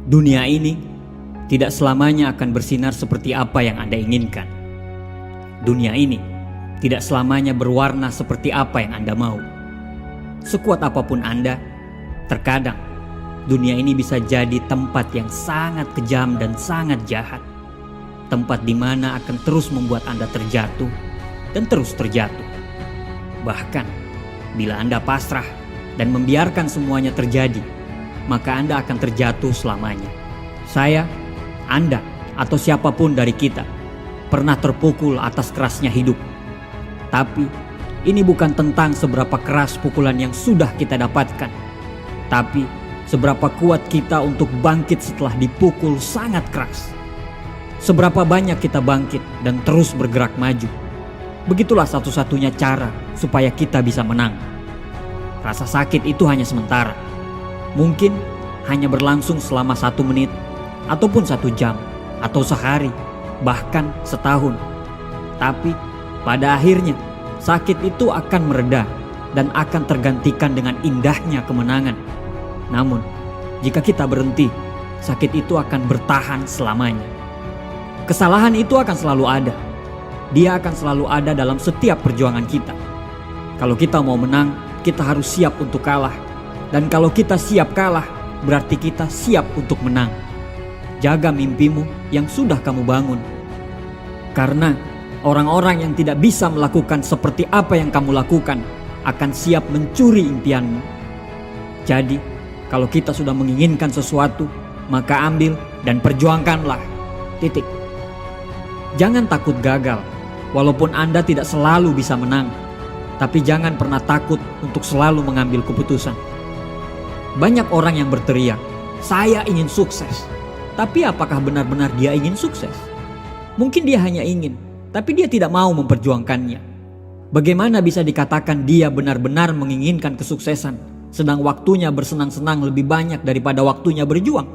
Dunia ini tidak selamanya akan bersinar seperti apa yang Anda inginkan. Dunia ini tidak selamanya berwarna seperti apa yang Anda mau. Sekuat apapun Anda, terkadang dunia ini bisa jadi tempat yang sangat kejam dan sangat jahat. Tempat di mana akan terus membuat Anda terjatuh dan terus terjatuh. Bahkan bila Anda pasrah dan membiarkan semuanya terjadi, maka Anda akan terjatuh selamanya. Saya, Anda, atau siapapun dari kita pernah terpukul atas kerasnya hidup. Tapi ini bukan tentang seberapa keras pukulan yang sudah kita dapatkan, tapi seberapa kuat kita untuk bangkit setelah dipukul sangat keras. Seberapa banyak kita bangkit dan terus bergerak maju. Begitulah satu-satunya cara supaya kita bisa menang. Rasa sakit itu hanya sementara. Mungkin hanya berlangsung selama 1 menit, ataupun 1 jam, atau sehari, bahkan setahun. Tapi pada akhirnya sakit itu akan mereda dan akan tergantikan dengan indahnya kemenangan. Namun jika kita berhenti, sakit itu akan bertahan selamanya. Kesalahan itu akan selalu ada. Dia akan selalu ada dalam setiap perjuangan kita. Kalau kita mau menang, kita harus siap untuk kalah. Dan kalau kita siap kalah, berarti kita siap untuk menang. Jaga mimpimu yang sudah kamu bangun. Karena orang-orang yang tidak bisa melakukan seperti apa yang kamu lakukan akan siap mencuri impianmu. Jadi, kalau kita sudah menginginkan sesuatu, maka ambil dan perjuangkanlah. Titik. Jangan takut gagal, walaupun Anda tidak selalu bisa menang. Tapi jangan pernah takut untuk selalu mengambil keputusan. Banyak orang yang berteriak, "Saya ingin sukses." Tapi apakah benar-benar dia ingin sukses? Mungkin dia hanya ingin, tapi dia tidak mau memperjuangkannya. Bagaimana bisa dikatakan dia benar-benar menginginkan kesuksesan, sedang waktunya bersenang-senang lebih banyak daripada waktunya berjuang?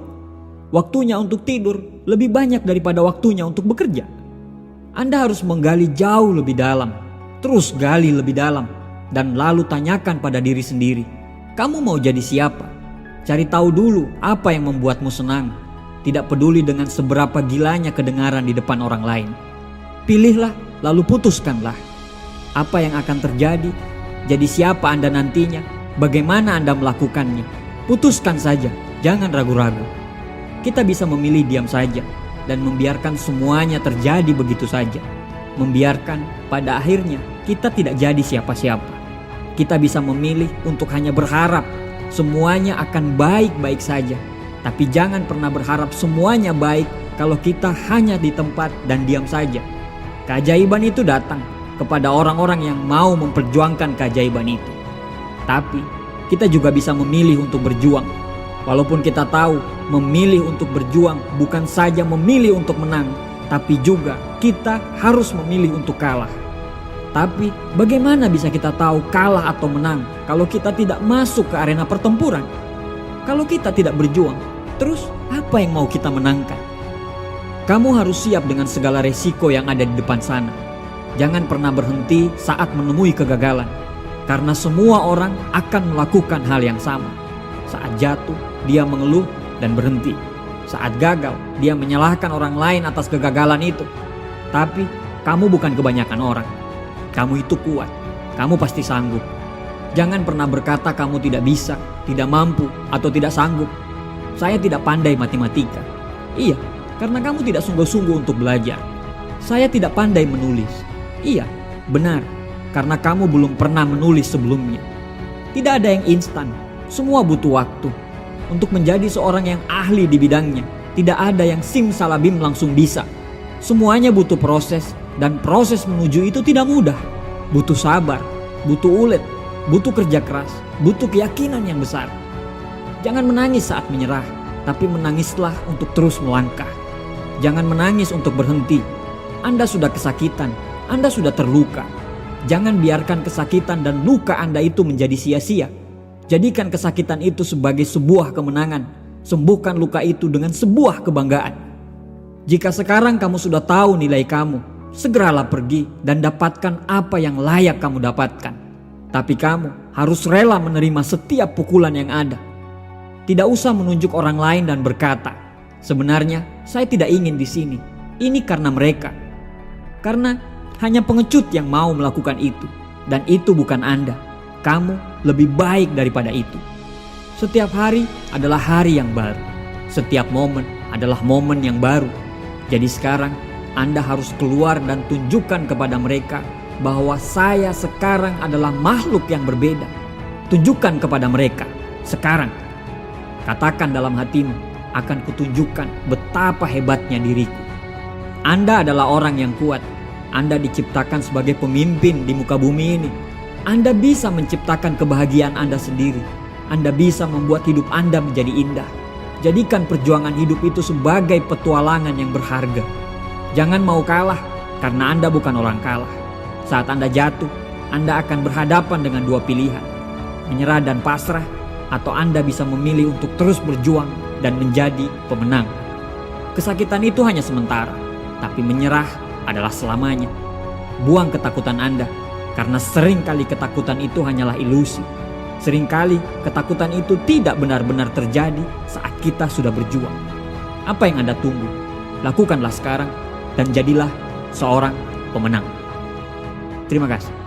Waktunya untuk tidur lebih banyak daripada waktunya untuk bekerja. Anda harus menggali jauh lebih dalam, terus gali lebih dalam, dan lalu tanyakan pada diri sendiri, kamu mau jadi siapa? Cari tahu dulu apa yang membuatmu senang. Tidak peduli dengan seberapa gilanya kedengaran di depan orang lain. Pilihlah, lalu putuskanlah. Apa yang akan terjadi? Jadi siapa Anda nantinya? Bagaimana Anda melakukannya? Putuskan saja, jangan ragu-ragu. Kita bisa memilih diam saja dan membiarkan semuanya terjadi begitu saja. Membiarkan pada akhirnya kita tidak jadi siapa-siapa. Kita bisa memilih untuk hanya berharap semuanya akan baik-baik saja. Tapi jangan pernah berharap semuanya baik kalau kita hanya di tempat dan diam saja. Keajaiban itu datang kepada orang-orang yang mau memperjuangkan keajaiban itu. Tapi kita juga bisa memilih untuk berjuang. Walaupun kita tahu memilih untuk berjuang bukan saja memilih untuk menang, tapi juga kita harus memilih untuk kalah. Tapi bagaimana bisa kita tahu kalah atau menang kalau kita tidak masuk ke arena pertempuran? Kalau kita tidak berjuang, terus apa yang mau kita menangkan? Kamu harus siap dengan segala resiko yang ada di depan sana. Jangan pernah berhenti saat menemui kegagalan, karena semua orang akan melakukan hal yang sama. Saat jatuh, dia mengeluh dan berhenti. Saat gagal, dia menyalahkan orang lain atas kegagalan itu. Tapi kamu bukan kebanyakan orang. Kamu itu kuat, kamu pasti sanggup. Jangan pernah berkata kamu tidak bisa, tidak mampu, atau tidak sanggup. Saya tidak pandai matematika. Iya, karena kamu tidak sungguh-sungguh untuk belajar. Saya tidak pandai menulis. Iya, benar, karena kamu belum pernah menulis sebelumnya. Tidak ada yang instan, semua butuh waktu. Untuk menjadi seorang yang ahli di bidangnya, tidak ada yang simsalabim langsung bisa. Semuanya butuh proses, dan proses menuju itu tidak mudah. Butuh sabar, butuh ulet, butuh kerja keras, butuh keyakinan yang besar. Jangan menangis saat menyerah, tapi menangislah untuk terus melangkah. Jangan menangis untuk berhenti. Anda sudah kesakitan, Anda sudah terluka. Jangan biarkan kesakitan dan luka Anda itu menjadi sia-sia. Jadikan kesakitan itu sebagai sebuah kemenangan. Sembuhkan luka itu dengan sebuah kebanggaan. Jika sekarang kamu sudah tahu nilai kamu, segeralah pergi dan dapatkan apa yang layak kamu dapatkan. Tapi kamu harus rela menerima setiap pukulan yang ada. Tidak usah menunjuk orang lain dan berkata, Sebenarnya saya tidak ingin di sini. Ini karena mereka. Karena hanya pengecut yang mau melakukan itu. Dan itu bukan Anda. Kamu lebih baik daripada itu. Setiap hari adalah hari yang baru. Setiap momen adalah momen yang baru. Jadi sekarang Anda harus keluar dan tunjukkan kepada mereka bahwa saya sekarang adalah makhluk yang berbeda. Tunjukkan kepada mereka sekarang. Katakan dalam hatimu, akan kutunjukkan betapa hebatnya diriku. Anda adalah orang yang kuat. Anda diciptakan sebagai pemimpin di muka bumi ini. Anda bisa menciptakan kebahagiaan Anda sendiri. Anda bisa membuat hidup Anda menjadi indah. Jadikan perjuangan hidup itu sebagai petualangan yang berharga. Jangan mau kalah, karena Anda bukan orang kalah. Saat Anda jatuh, Anda akan berhadapan dengan dua pilihan. Menyerah dan pasrah, atau Anda bisa memilih untuk terus berjuang dan menjadi pemenang. Kesakitan itu hanya sementara, tapi menyerah adalah selamanya. Buang ketakutan Anda, karena seringkali ketakutan itu hanyalah ilusi. Seringkali ketakutan itu tidak benar-benar terjadi saat kita sudah berjuang. Apa yang Anda tunggu? Lakukanlah sekarang dan jadilah seorang pemenang. Terima kasih.